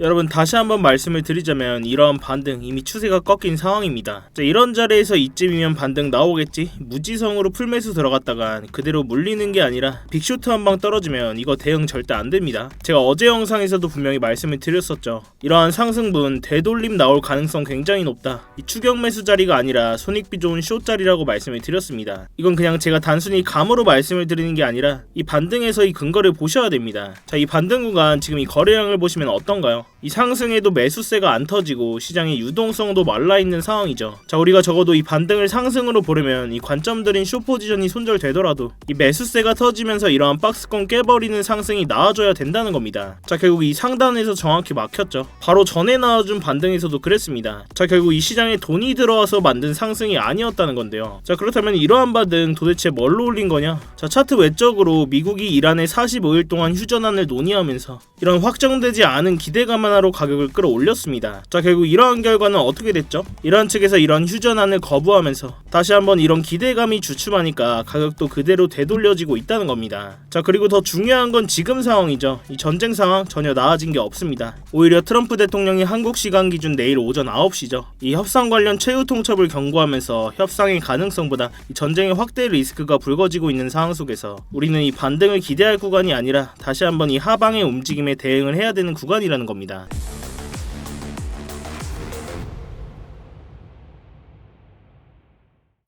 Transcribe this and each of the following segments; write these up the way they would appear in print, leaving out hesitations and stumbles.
여러분 다시 한번 말씀을 드리자면 이러한 반등 이미 추세가 꺾인 상황입니다. 자, 이런 자리에서 이쯤이면 반등 나오겠지? 무지성으로 풀매수 들어갔다간 그대로 물리는 게 아니라 빅쇼트 한 방 떨어지면 이거 대응 절대 안 됩니다. 제가 어제 영상에서도 분명히 말씀을 드렸었죠. 이러한 상승분 되돌림 나올 가능성 굉장히 높다. 이 추격 매수 자리가 아니라 손익비 좋은 숏 자리라고 말씀을 드렸습니다. 이건 그냥 제가 단순히 감으로 말씀을 드리는 게 아니라 이 반등에서 이 근거를 보셔야 됩니다. 자, 이 반등 구간 지금 이 거래량을 보시면 어떤가요? 이 상승에도 매수세가 안 터지고 시장의 유동성도 말라있는 상황이죠. 자, 우리가 적어도 이 반등을 상승으로 보려면 이 관점들인 숏 포지션이 손절되더라도 이 매수세가 터지면서 이러한 박스권 깨버리는 상승이 나와줘야 된다는 겁니다. 자, 결국 이 상단에서 정확히 막혔죠. 바로 전에 나와준 반등에서도 그랬습니다. 자, 결국 이 시장에 돈이 들어와서 만든 상승이 아니었다는 건데요. 자, 그렇다면 이러한 반등 도대체 뭘로 올린 거냐? 자, 차트 외적으로 미국이 이란에 45일 동안 휴전안을 논의하면서 이런 확정되지 않은 기대감 하나로 가격을 끌어올렸습니다. 자, 결국 이러한 결과는 어떻게 됐죠? 이란 측에서 이런 휴전안을 거부하면서 다시 한번 이런 기대감이 주춤하니까 가격도 그대로 되돌려지고 있다는 겁니다. 자, 그리고 더 중요한 건 지금 상황이죠. 이 전쟁 상황 전혀 나아진 게 없습니다. 오히려 트럼프 대통령이 한국 시간 기준 내일 오전 9시죠. 이 협상 관련 최후 통첩을 경고하면서 협상의 가능성보다 이 전쟁의 확대 리스크가 불거지고 있는 상황 속에서 우리는 이 반등을 기대할 구간이 아니라 다시 한번 이 하방의 움직임에 대응을 해야 되는 구간이라는 겁니다.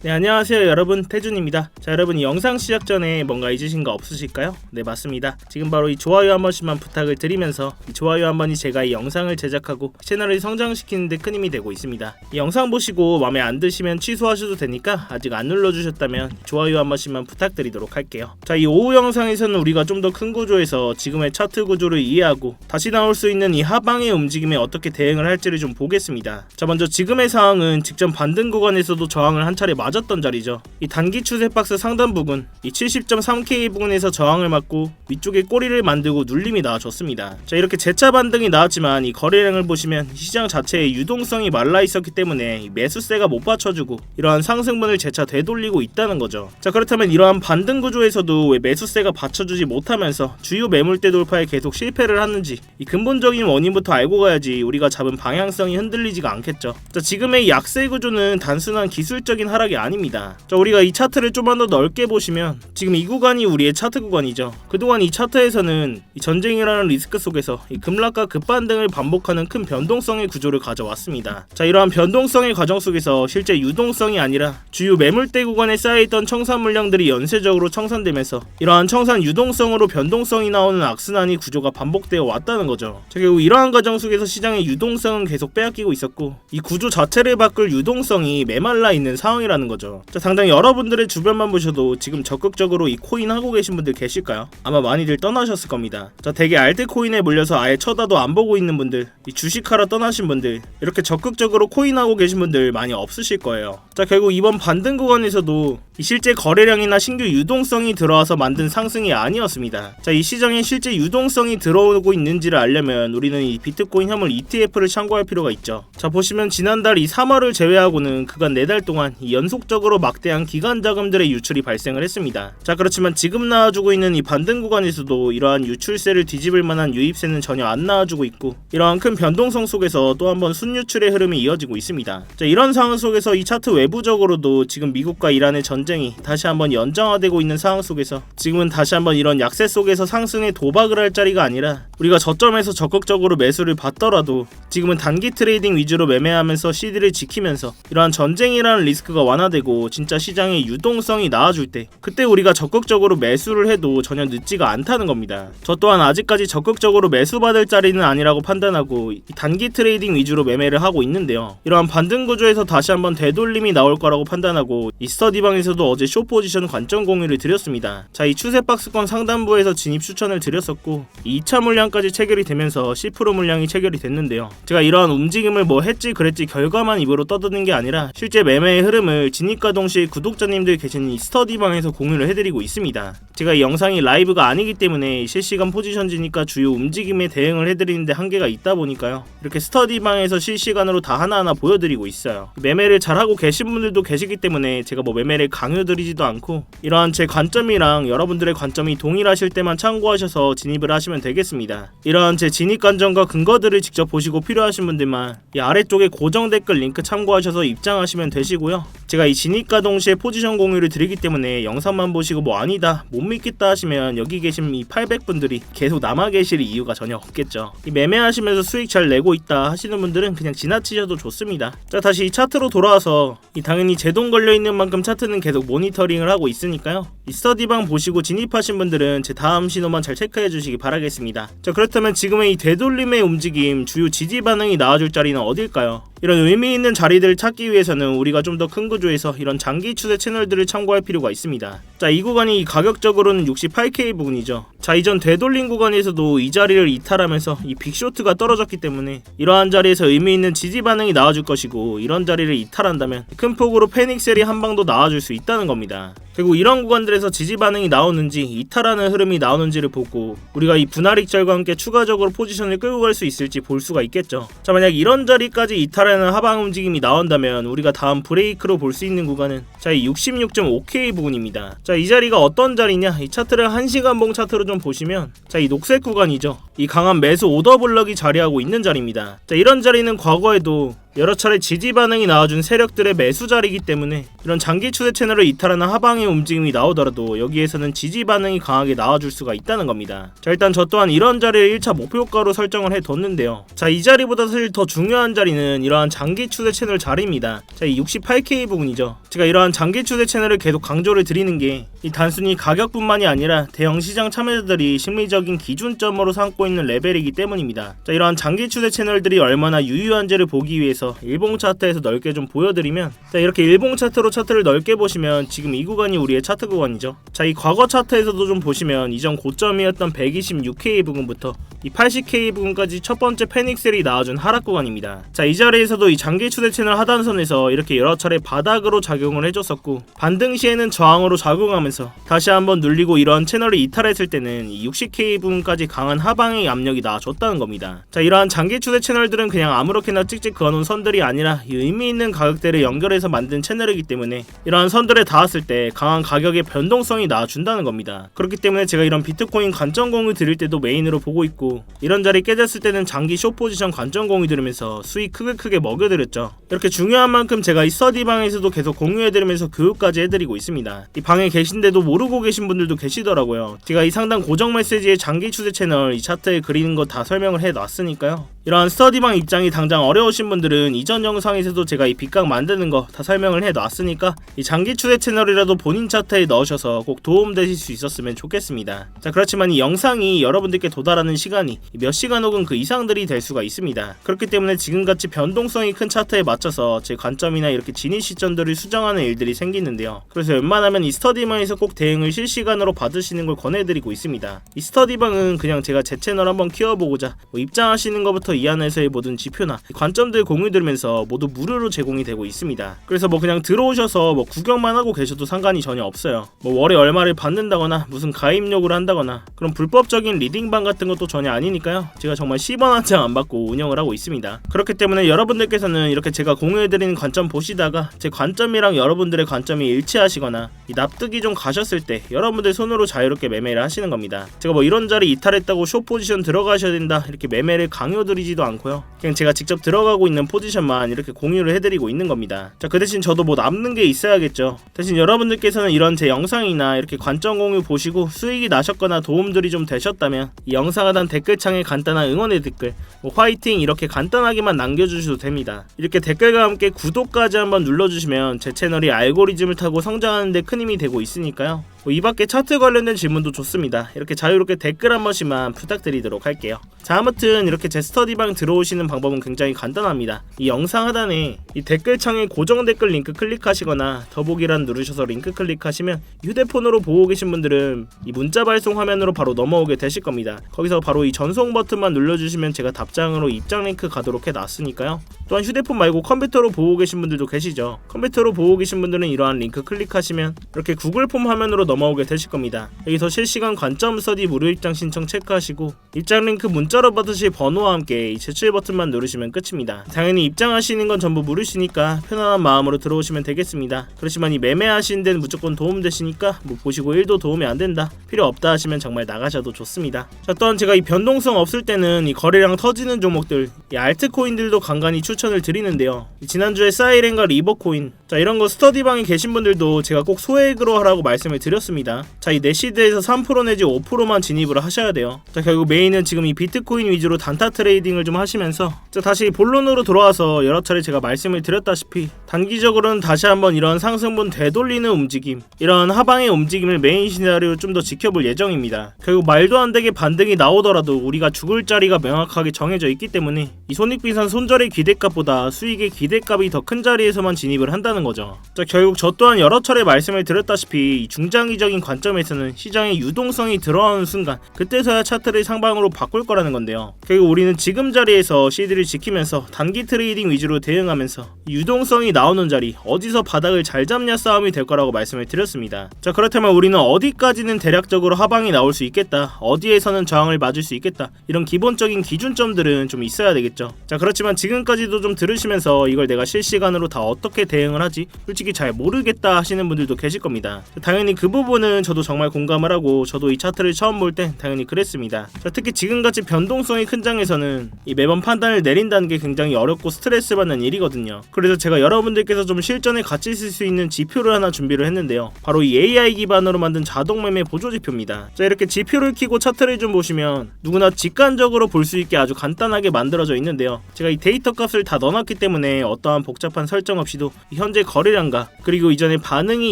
네, 안녕하세요 여러분, 태준입니다. 자, 여러분 이 영상 시작 전에 뭔가 잊으신 거 없으실까요? 네, 맞습니다. 지금 바로 이 좋아요 한 번씩만 부탁을 드리면서 이 좋아요 한 번이 제가 이 영상을 제작하고 채널을 성장시키는 데 큰 힘이 되고 있습니다. 이 영상 보시고 마음에 안 드시면 취소하셔도 되니까 아직 안 눌러주셨다면 좋아요 한 번씩만 부탁드리도록 할게요. 자, 이 오후 영상에서는 우리가 좀 더 큰 구조에서 지금의 차트 구조를 이해하고 다시 나올 수 있는 이 하방의 움직임에 어떻게 대응을 할지를 좀 보겠습니다. 자, 먼저 지금의 상황은 직전 반등 구간에서도 저항을 한 차례 맞았던 자리죠. 이 단기 추세 박스 상단 부근 이 70.3K 부근에서 저항을 맞고 위쪽에 꼬리를 만들고 눌림이 나와줬습니다. 자, 이렇게 재차 반등이 나왔지만 이 거래량을 보시면 시장 자체의 유동성이 말라 있었기 때문에 이 매수세가 못 받쳐주고 이러한 상승분을 재차 되돌리고 있다는 거죠. 자, 그렇다면 이러한 반등 구조에서도 왜 매수세가 받쳐주지 못하면서 주요 매물대 돌파에 계속 실패를 하는지 이 근본적인 원인부터 알고 가야지 우리가 잡은 방향성이 흔들리지가 않겠죠. 자, 지금의 약세 구조는 단순한 기술적인 하락이 아닙니다. 자, 우리가 이 차트를 좀만 더 넓게 보시면 지금 이 구간이 우리의 차트 구간이죠. 그동안 이 차트에서는 이 전쟁이라는 리스크 속에서 이 급락과 급반등을 반복하는 큰 변동성의 구조를 가져왔습니다. 자, 이러한 변동성의 과정 속에서 실제 유동성이 아니라 주요 매물대 구간에 쌓여있던 청산 물량들이 연쇄적으로 청산되면서 이러한 청산 유동성으로 변동성이 나오는 악순환이 구조가 반복되어 왔다는 거죠. 자, 결국 이러한 과정 속에서 시장의 유동성은 계속 빼앗기고 있었고 이 구조 자체를 바꿀 유동성이 메말라 있는 상황이라는 거죠. 자, 당장 여러분들의 주변만 보셔도 지금 적극적으로 이 코인 하고 계신 분들 계실까요? 아마 많이들 떠나셨을 겁니다. 자, 대개 알트코인에 물려서 아예 쳐다도 안 보고 있는 분들, 이 주식하러 떠나신 분들, 이렇게 적극적으로 코인 하고 계신 분들 많이 없으실 거예요. 자, 결국 이번 반등 구간에서도 이 실제 거래량이나 신규 유동성이 들어와서 만든 상승이 아니었습니다. 자, 이 시장에 실제 유동성이 들어오고 있는지를 알려면 우리는 이 비트코인 현물 ETF를 참고할 필요가 있죠. 자, 보시면 지난달 이 3월을 제외하고는 그간 4달 동안 이 연속적으로 막대한 기관 자금들의 유출이 발생을 했습니다. 자, 그렇지만 지금 나와주고 있는 이 반등 구간에서도 이러한 유출세를 뒤집을 만한 유입세는 전혀 안 나와주고 있고 이러한 큰 변동성 속에서 또 한번 순유출의 흐름이 이어지고 있습니다. 자, 이런 상황 속에서 이 차트 외부적으로도 지금 미국과 이란의 전쟁이 다시 한번 연장화되고 있는 상황 속에서 지금은 다시 한번 이런 약세 속에서 상승에 도박을 할 자리가 아니라 우리가 저점에서 적극적으로 매수를 받더라도 지금은 단기 트레이딩 위주로 매매하면서 CD를 지키면서 이러한 전쟁이라는 리스크가 완화되고 진짜 시장의 유동성이 나아줄 때 그때 우리가 적극적으로 매수를 해도 전혀 늦지가 않다는 겁니다. 저 또한 아직까지 적극적으로 매수받을 자리는 아니라고 판단하고 단기 트레이딩 위주로 매매를 하고 있는데요. 이러한 반등 구조에서 다시 한번 되돌림이 나올 거라고 판단하고 이 스터디방에서도 어제 숏 포지션 관점 공유를 드렸습니다. 자, 이 추세 박스권 상단부에서 진입 추천을 드렸었고 2차 물량까지 체결이 되면서 10% 물량이 체결이 됐는데요. 제가 이러한 움직임을 뭐 했지 그랬지 결과만 입으로 떠드는 게 아니라 실제 매매의 흐름을 진입과 동시에 구독자님들 계신 이 스터디방에서 공유를 해드리고 있습니다. 제가 이 영상이 라이브가 아니기 때문에 실시간 포지션지니까 주요 움직임에 대응을 해드리는데 한계가 있다 보니까요. 이렇게 스터디방에서 실시간으로 다 하나하나 보여드리고 있어요. 매매를 잘하고 계신 분들도 계시기 때문에 제가 뭐 매매를 강요드리지도 않고 이러한 제 관점이랑 여러분들의 관점이 동일하실 때만 참고하셔서 진입을 하시면 되겠습니다. 이러한 제 진입 관점과 근거들을 직접 보시고 필요하신 분들만 이 아래쪽에 고정 댓글 링크 참고하셔서 입장하시면 되시고요. 제가 이 진입과 동시에 포지션 공유를 드리기 때문에 영상만 보시고 뭐 아니다 못 믿겠다 하시면 여기 계신 이 800분들이 계속 남아 계실 이유가 전혀 없겠죠. 이 매매하시면서 수익 잘 내고 있다 하시는 분들은 그냥 지나치셔도 좋습니다. 자, 다시 이 차트로 돌아와서 이 당연히 제 돈 걸려있는 만큼 차트는 계속 모니터링을 하고 있으니까요. 이 스터디방 보시고 진입하신 분들은 제 다음 신호만 잘 체크해 주시기 바라겠습니다. 자, 그렇다면 지금의 이 되돌림의 움직임 주요 지지 반응이 나와줄 자리는 어딜까요? 이런 의미 있는 자리들을 찾기 위해서는 우리가 좀 더 큰 구조에서 이런 장기 추세 채널들을 참고할 필요가 있습니다. 자, 이 구간이 가격적으로는 68K 부분이죠. 자, 이전 되돌림 구간에서도 이 자리를 이탈하면서 이 빅쇼트가 떨어졌기 때문에 이러한 자리에서 의미 있는 지지 반응이 나와줄 것이고, 이런 자리를 이탈한다면 큰 폭으로 패닉셀이 한 방 더 나와줄 수 있다는 겁니다. 그리고 이런 구간들에서 지지 반응이 나오는지 이탈하는 흐름이 나오는지를 보고 우리가 이 분할익절과 함께 추가적으로 포지션을 끌고 갈 수 있을지 볼 수가 있겠죠. 자, 만약 이런 자리까지 이탈하는 하방 움직임이 나온다면 우리가 다음 브레이크로 볼 수 있는 구간은 자, 이 66.5K 부분입니다. 자, 이 자리가 어떤 자리냐, 이 차트를 1시간봉 차트로 좀 보시면 자, 이 녹색 구간이죠. 이 강한 매수 오더블럭이 자리하고 있는 자리입니다. 자, 이런 자리는 과거에도 여러 차례 지지 반응이 나와준 세력들의 매수 자리이기 때문에 이런 장기 추세 채널을 이탈하는 하방의 움직임이 나오더라도 여기에서는 지지 반응이 강하게 나와줄 수가 있다는 겁니다. 자, 일단 저 또한 이런 자리를 1차 목표가로 설정을 해뒀는데요. 자, 이 자리보다 사실 더 중요한 자리는 이러한 장기 추세 채널 자리입니다. 자, 이 68K 부분이죠. 제가 이러한 장기 추세 채널을 계속 강조를 드리는 게 이 단순히 가격뿐만이 아니라 대형 시장 참여자들이 심리적인 기준점으로 삼고 있는 레벨이기 때문입니다. 자, 이러한 장기 추세 채널들이 얼마나 유효한지를 보기 위해서 일봉 차트에서 넓게 좀 보여드리면, 자, 이렇게 일봉 차트로 차트를 넓게 보시면 지금 이 구간이 우리의 차트 구간이죠. 자, 이 과거 차트에서도 좀 보시면 이전 고점이었던 126K 부분부터 이 80K 부분까지 첫 번째 패닉셀이 나와준 하락 구간입니다. 자, 이 자리에서도 이 장기 추세 채널 하단선에서 이렇게 여러 차례 바닥으로 작용을 해줬었고, 반등 시에는 저항으로 작용하면서 다시 한번 눌리고 이런 채널을 이탈했을 때는 이 60K 부분까지 강한 하방의 압력이 나와줬다는 겁니다. 자, 이러한 장기 추세 채널들은 그냥 아무렇게나 찍찍 그어놓은 선들이 아니라 이 의미 있는 가격대를 연결해서 만든 채널이기 때문에 이러한 선들에 닿았을 때 강한 가격의 변동성이 나와준다는 겁니다. 그렇기 때문에 제가 이런 비트코인 관점 공유 드릴 때도 메인으로 보고 있고, 이런 자리 깨졌을 때는 장기 숏 포지션 관점 공유 들으면서 수익 크게 먹여드렸죠. 이렇게 중요한 만큼 제가 이 스터디방에서도 계속 공유해드리면서 교육까지 해드리고 있습니다. 이 방에 계신데도 모르고 계신 분들도 계시더라고요. 제가 이 상단 고정 메시지의 장기 추세 채널 이 차트에 그리는 거 다 설명을 해놨으니까요. 이러한 스터디방 입장이 당장 어려우신 분들은 이전 영상에서도 제가 이 빗각 만드는 거 다 설명을 해놨으니까 이 장기 추세 채널이라도 본인 차트에 넣으셔서 꼭 도움되실 수 있었으면 좋겠습니다. 자, 그렇지만 이 영상이 여러분들께 도달하는 시간이 몇 시간 혹은 그 이상들이 될 수가 있습니다. 그렇기 때문에 지금같이 변동성이 큰 차트에 맞춰서 제 관점이나 이렇게 진입 시점들을 수정하는 일들이 생기는데요. 그래서 웬만하면 이 스터디방에서 꼭 대응을 실시간으로 받으시는 걸 권해드리고 있습니다. 이 스터디방은 그냥 제가 제 채널 한번 키워보고자 뭐 입장하시는 것부터 이 안에서의 모든 지표나 관점들 공유 들으면서 모두 무료로 제공이 되고 있습니다. 그래서 뭐 그냥 들어오셔서 뭐 구경만 하고 계셔도 상관이 전혀 없어요. 뭐 월에 얼마를 받는다거나 무슨 가입료를 한다거나 그런 불법적인 리딩방 같은 것도 전혀 아니니까요. 제가 정말 10원 한 장 안 받고 운영을 하고 있습니다. 그렇기 때문에 여러분들께서는 이렇게 제가 공유해드리는 관점 보시다가 제 관점이랑 여러분들의 관점이 일치하시거나 이 납득이 좀 가셨을 때 여러분들 손으로 자유롭게 매매를 하시는 겁니다. 제가 뭐 이런 자리 이탈했다고 숏 포지션 들어가셔야 된다 이렇게 매매를 강요드리지도 않고요. 그냥 제가 직접 들어가고 있는 포지션만 이렇게 공유를 해드리고 있는 겁니다. 자, 그 대신 저도 뭐 남는 게 있어야겠죠. 대신 여러분들께서는 이런 제 영상이나 이렇게 관점 공유 보시고 수익이 나셨거나 도움들이 좀 되셨다면 이 영상 하단 댓글창에 간단한 응원의 댓글 뭐 화이팅 이렇게 간단하게만 남겨주셔도 됩니다. 이렇게 댓글과 함께 구독까지 한번 눌러주시면 제 채널이 알고리즘을 타고 성장하는 데 큰 힘이 되고 있으니까요. 이 밖에 차트 관련된 질문도 좋습니다. 이렇게 자유롭게 댓글 한 번씩만 부탁드리도록 할게요. 자, 아무튼 이렇게 제 스터디방 들어오시는 방법은 굉장히 간단합니다. 이 영상 하단에 이 댓글창에 고정 댓글 링크 클릭하시거나 더보기란 누르셔서 링크 클릭하시면 휴대폰으로 보고 계신 분들은 이 문자 발송 화면으로 바로 넘어오게 되실 겁니다. 거기서 바로 이 전송 버튼만 눌러주시면 제가 답장으로 입장 링크 가도록 해놨으니까요. 또한 휴대폰 말고 컴퓨터로 보고 계신 분들도 계시죠. 컴퓨터로 보고 계신 분들은 이러한 링크 클릭하시면 이렇게 구글 폼 화면으로 넘어오게 되실 겁니다. 여기서 실시간 관점 스터디 무료 입장 신청 체크하시고 입장 링크 문자로 받으실 번호와 함께 이 제출 버튼만 누르시면 끝입니다. 당연히 입장하시는 건 전부 무료시니까 편안한 마음으로 들어오시면 되겠습니다. 그렇지만 이 매매하시는 데는 무조건 도움되시니까 뭐 보시고 1도 도움이 안 된다, 필요 없다 하시면 정말 나가셔도 좋습니다. 자, 또한 제가 이 변동성 없을 때는 이 거래량 터지는 종목들, 이 알트코인들도 간간히 추천을 드리는데요. 지난주에 사이렌과 리버코인, 자 이런 거 스터디방에 계신 분들도 제가 꼭 소액으로 하라고 말씀을 드렸습니다. 자, 이 내시드에서 3% 내지 5%만 진입을 하셔야 돼요. 자, 결국 메인은 지금 이 비트코인 위주로 단타 트레이딩을 좀 하시면서, 자 다시 본론으로 돌아와서 여러 차례 제가 말씀을 드렸다시피 단기적으로는 다시 한번 이런 상승분 되돌리는 움직임, 이런 하방의 움직임을 메인 시나리오 좀 더 지켜볼 예정입니다. 결국 말도 안 되게 반등이 나오더라도 우리가 죽을 자리가 명확하게 정해져 있기 때문에 이 손익분산 손절의 기대값보다 수익의 기대값이 더 큰 자리에서만 진입을 한다는 거죠. 자, 결국 저 또한 여러 차례 말씀을 드렸다시피 이 중장기적인 관점에서는 시장의 유동성이 들어가는 순간 그때서야 차트를 상방으로 바꿀 거라는 건데요. 결국 우리는 지금 자리에서 시드를 지키면서 단기 트레이딩 위주로 대응하면서 유동성이 나오는 자리, 어디서 바닥을 잘 잡냐 싸움이 될 거라고 말씀을 드렸습니다. 자, 그렇다면 우리는 어디까지는 대략적으로 하방이 나올 수 있겠다, 어디에서는 저항을 맞을 수 있겠다, 이런 기본적인 기준점들은 좀 있어야 되겠죠. 자, 그렇지만 지금까지도 좀 들으시면서 이걸 내가 실시간으로 다 어떻게 대응을 하지 솔직히 잘 모르겠다 하시는 분들도 계실 겁니다. 당연히 그 부분은 저도 정말 공감을 하고 저도 이 차트를 처음 볼 땐 당연히 그랬습니다. 자, 특히 지금같이 변동성이 큰 장에서는 이 매번 판단을 내린다는 게 굉장히 어렵고 스트레스 받는 일이거든요. 그래서 제가 여러분들께서 좀 실전에 같이 쓸 수 있는 지표를 하나 준비를 했는데요. 바로 이 AI 기반으로 만든 자동 매매 보조 지표입니다. 자, 이렇게 지표를 켜고 차트를 좀 보시면 누구나 직관적으로 볼 수 있게 아주 간단하게 만들어져 있는데요. 제가 이 데이터 값을 다 넣어놨기 때문에 어떠한 복잡한 설정 없이도 현재 거래량과 그리고 이전에 반응이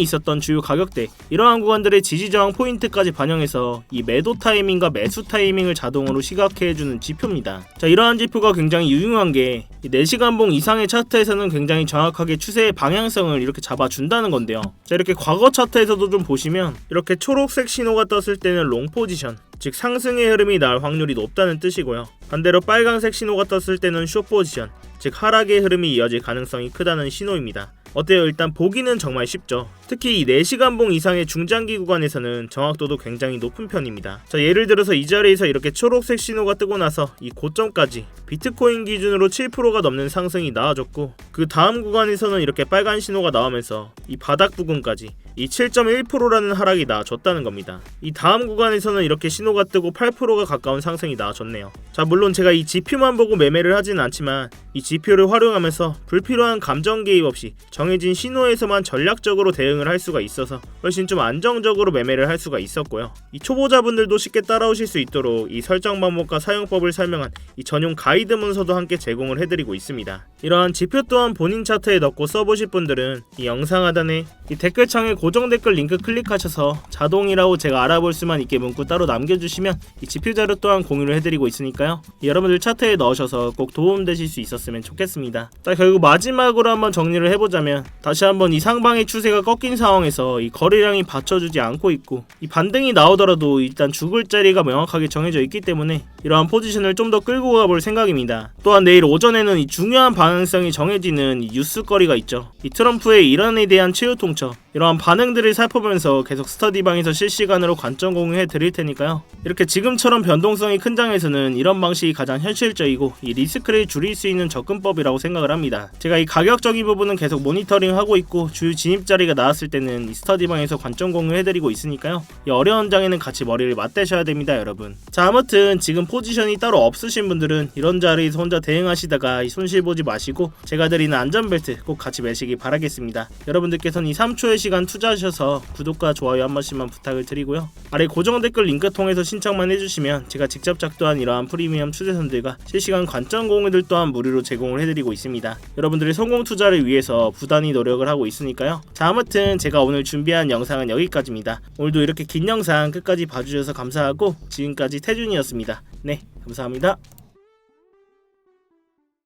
있었던 주요 가격대, 이러한 구간들의 지지저항 포인트까지 반영해서 이 매도 타이밍과 매수 타이밍을 자동으로 시각해주는 지표입니다. 자, 이러한 지표가 굉장히 유용한 게 4시간봉 이상의 차트에서는 굉장히 정확하게 추세의 방향성을 이렇게 잡아준다는 건데요. 자, 이렇게 과거 차트에서도 좀 보시면 이렇게 초록색 신호가 떴을 때는 롱 포지션, 즉 상승의 흐름이 날 확률이 높다는 뜻이고요. 반대로 빨간색 신호가 떴을 때는 숏 포지션, 즉 하락의 흐름이 이어질 가능성이 크다는 신호입니다. 어때요? 일단 보기는 정말 쉽죠. 특히 이 4시간봉 이상의 중장기 구간에서는 정확도도 굉장히 높은 편입니다. 자, 예를 들어서 이 자리에서 이렇게 초록색 신호가 뜨고 나서 이 고점까지 비트코인 기준으로 7%가 넘는 상승이 나와줬고, 그 다음 구간에서는 이렇게 빨간 신호가 나오면서 이 바닥 부근까지 이 7.1%라는 하락이 나와줬다는 겁니다. 이 다음 구간에서는 이렇게 신호가 뜨고 8%가 가까운 상승이 나와줬네요. 자, 물론 제가 이 지표만 보고 매매를 하진 않지만 이 지표를 활용하면서 불필요한 감정 개입 없이 정해진 신호에서만 전략적으로 대응을 할 수가 있어서 훨씬 좀 안정적으로 매매를 할 수가 있었고요. 이 초보자분들도 쉽게 따라오실 수 있도록 이 설정 방법과 사용법을 설명한 이 전용 가이드 문서도 함께 제공을 해드리고 있습니다. 이러한 지표 또한 본인 차트에 넣고 써보실 분들은 이 영상 하단에 이 댓글창에 고정 댓글 링크 클릭하셔서 자동이라고 제가 알아볼 수만 있게 문구 따로 남겨주시면 이 지표 자료 또한 공유를 해드리고 있으니까요. 여러분들 차트에 넣으셔서 꼭 도움되실 수 있었으면 좋겠습니다. 자, 결국 마지막으로 한번 정리를 해보자면, 다시 한번 이 상방의 추세가 꺾인 상황에서 이 거래량이 받쳐주지 않고 있고 이 반등이 나오더라도 일단 죽을 자리가 명확하게 정해져 있기 때문에 이러한 포지션을 좀 더 끌고 가볼 생각입니다. 또한 내일 오전에는 이 중요한 방향성이 정해지는 이 뉴스거리가 있죠. 이 트럼프의 이란에 대한 최후 통첩, 이러한 반응들을 살펴보면서 계속 스터디방에서 실시간으로 관점 공유해 드릴 테니까요. 이렇게 지금처럼 변동성이 큰 장에서는 이런 방식이 가장 현실적이고 이 리스크를 줄일 수 있는 접근법이라고 생각을 합니다. 제가 이 가격적인 부분은 계속 모니터링 하고 있고 주요 진입 자리가 나왔을 때는 이 스터디방에서 관점 공유해 드리고 있으니까요. 이 어려운 장에는 같이 머리를 맞대셔야 됩니다, 여러분. 자, 아무튼 지금 포지션이 따로 없으신 분들은 이런 자리에서 혼자 대응하시다가 이 손실 보지 마시고 제가 드리는 안전벨트 꼭 같이 매시기 바라겠습니다. 여러분들께서는 이 3초의 시간 투자하셔서 구독과 좋아요 한 번씩만 부탁을 드리고요. 아래 고정 댓글 링크 통해서 신청만 해주시면 제가 직접 작도한 이러한 프리미엄 추세선들과 실시간 관점 공유들 또한 무료로 제공을 해드리고 있습니다. 여러분들의 성공 투자를 위해서 부단히 노력을 하고 있으니까요. 자, 아무튼 제가 오늘 준비한 영상은 여기까지입니다. 오늘도 이렇게 긴 영상 끝까지 봐주셔서 감사하고 지금까지 태준이었습니다. 네, 감사합니다.